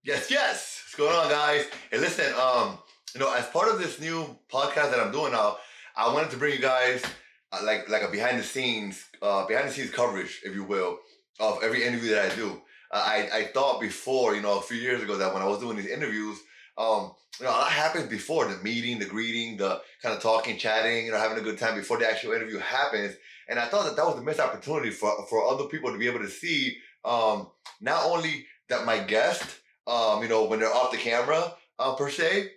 Yes, yes. What's going on, guys? Hey, listen. As part of this new podcast that I'm doing now, I wanted to bring you guys like a behind the scenes coverage, if you will, of every interview that I do. I thought before, a few years ago, that when I was doing these interviews, a lot happens before the meeting, the greeting, the kind of talking, chatting, having a good time before the actual interview happens. And I thought that was a missed opportunity for other people to be able to see not only that my guest when they're off the camera, per se,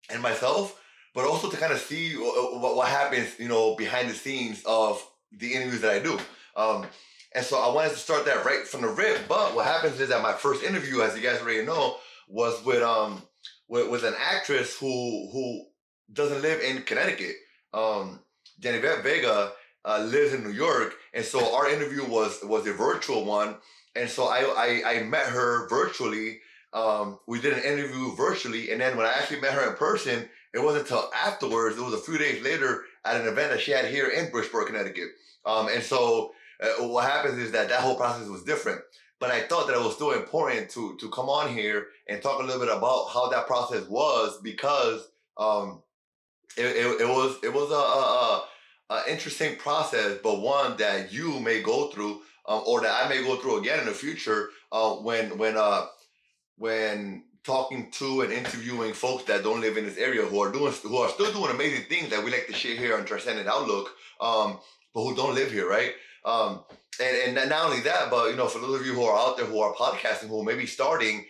and myself, but also to kind of see what happens, behind the scenes of the interviews that I do. Um, and so I wanted to start that right from the rip. But what happens is that my first interview, as you guys already know, was with an actress who doesn't live in Connecticut. Jenyvette Vega lives in New York, and so our interview was a virtual one. And so I met her virtually. We did an interview virtually, and then when I actually met her in person, it wasn't until afterwards. It was a few days later at an event that she had here in Bridgeport, Connecticut. And so what happens is that whole process was different. But I thought that it was still important to come on here and talk a little bit about how that process was, because it was a interesting process, but one that you may go through, or that I may go through again in the future, when talking to and interviewing folks that don't live in this area, who are still doing amazing things that we like to share here on Transcendent Outlook, but who don't live here, right? And not only that, but for those of you who are out there who are podcasting, who may be starting,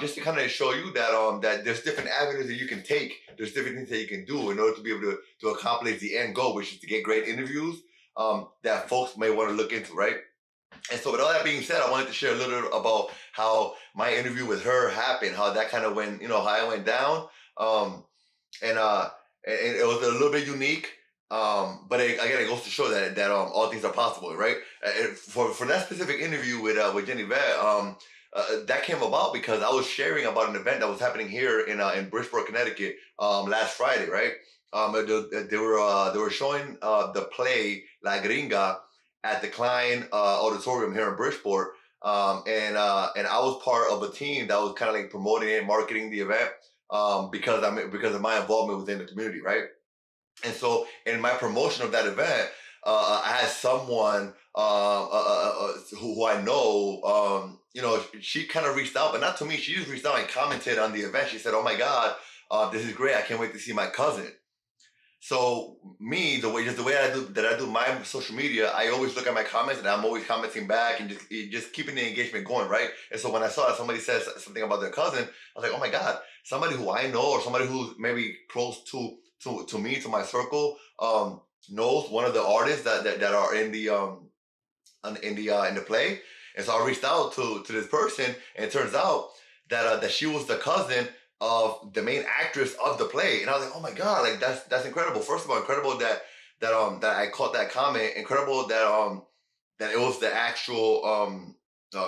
just to kind of show you that there's different avenues that you can take, there's different things that you can do in order to be able to accomplish the end goal, which is to get great interviews that folks may want to look into, right? And so, with all that being said, I wanted to share a little bit about how my interview with her happened, how that kind of went, how it went down. Um, and it was a little bit unique. But again, it goes to show that all things are possible, right? For that specific interview with Jenyvette, that came about because I was sharing about an event that was happening here in Bridgeport, Connecticut, last Friday, right? They were showing the play La Gringa at the Klein Auditorium here in Bridgeport. And I was part of a team that was kind of like promoting it, marketing the event, because of my involvement within the community, right? And so in my promotion of that event, I had someone who I know, she kind of reached out, but not to me. She just reached out and commented on the event. She said, "Oh my God, this is great! I can't wait to see my cousin." So me, the way I do my social media, I always look at my comments and I'm always commenting back and just keeping the engagement going, right? And so when I saw that somebody says something about their cousin, I was like, oh my God, somebody who I know, or somebody who's maybe close to me, to my circle, knows one of the artists that are in the play. And so I reached out to this person, and it turns out that she was the cousin of the main actress of the play. And I was like, oh my God, like that's incredible. First of all, incredible that I caught that comment. Incredible that it was the actual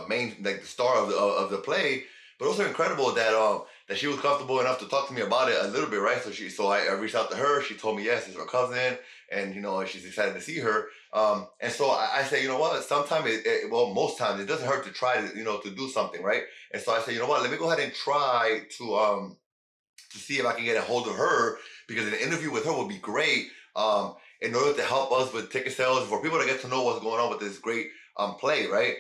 main, like, the star of the play. But also incredible that she was comfortable enough to talk to me about it a little bit, right? So I reached out to her. She told me yes, it's her cousin, and she's excited to see her. And so I say, you know what? Sometimes most times it doesn't hurt to try to do something, right? And so I say, you know what? Let me go ahead and try to see if I can get a hold of her, because an interview with her would be great, in order to help us with ticket sales, for people to get to know what's going on with this great play, right?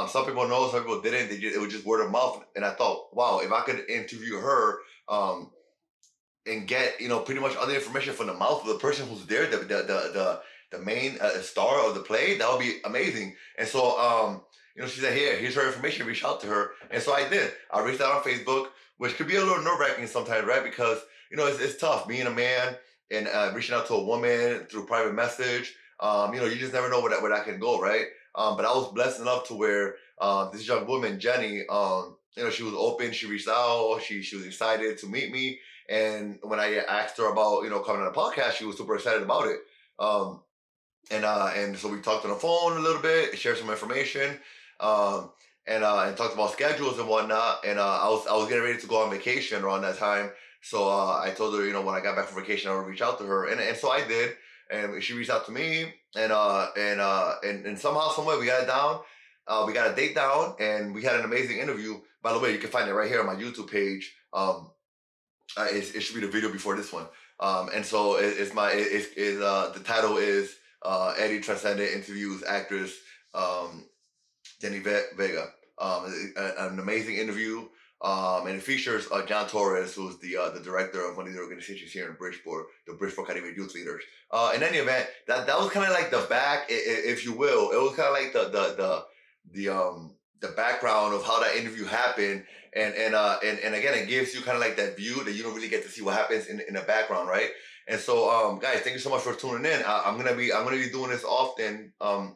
Some people know, some people didn't. It was just word of mouth, and I thought, wow, if I could interview her, and get pretty much all the information from the mouth of the person who's there, the main star of the play, that would be amazing. And so she said, here's her information, reach out to her. And so I did. I reached out on Facebook, which could be a little nerve-wracking sometimes, right? Because it's tough being a man and reaching out to a woman through private message. You just never know where that can go, right? But I was blessed enough to where this young woman, Jenny, she was open. She reached out. She was excited to meet me. And when I asked her about coming on the podcast, she was super excited about it. And so we talked on the phone a little bit, shared some information, and talked about schedules and whatnot. And I was getting ready to go on vacation around that time. So I told her, when I got back from vacation, I would reach out to her, and so I did. And she reached out to me, and somehow, some way, we got it down. We got a date down, and we had an amazing interview. By the way, you can find it right here on my YouTube page. It should be the video before this one. And so the title is Eddie Tranzcendent interviews actress Jenyvette Vega. An amazing interview. And it features John Torres, who's the director of one of the organizations here in Bridgeport, the Bridgeport Caribe Youth Leaders. In any event, that was kind of like the back, if you will. It was kind of like the background of how that interview happened, and again, it gives you kind of like that view that you don't really get to see what happens in the background, right? And so, guys, thank you so much for tuning in. I'm gonna be doing this often,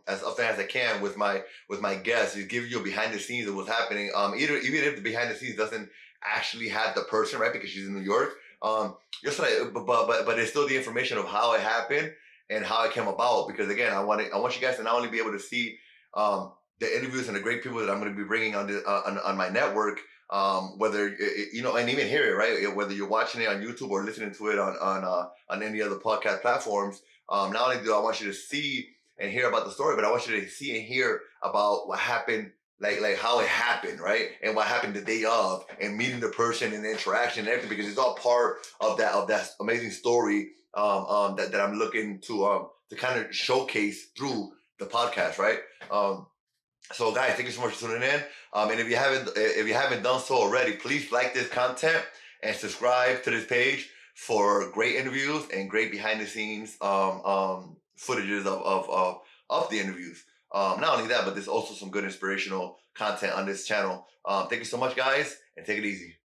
as often as I can with my guests. You give you a behind the scenes of what's happening. Even if the behind the scenes doesn't actually have the person, right, because she's in New York. Just like, but it's still the information of how it happened and how it came about. Because again, I want you guys to not only be able to see the interviews and the great people that I'm going to be bringing on my network. Whether and even hear it, right? Whether you're watching it on YouTube or listening to it on any other podcast platforms. Not only do I want you to see and hear about the story, but I want you to see and hear about what happened, like how it happened, right? And what happened the day of, and meeting the person and the interaction and everything, because it's all part of that amazing story that I'm looking to kind of showcase through the podcast, right? So guys, thank you so much for tuning in. And if you haven't done so already, please like this content and subscribe to this page for great interviews and great behind the scenes footages of the interviews. Not only that, but there's also some good inspirational content on this channel. Thank you so much, guys, and take it easy.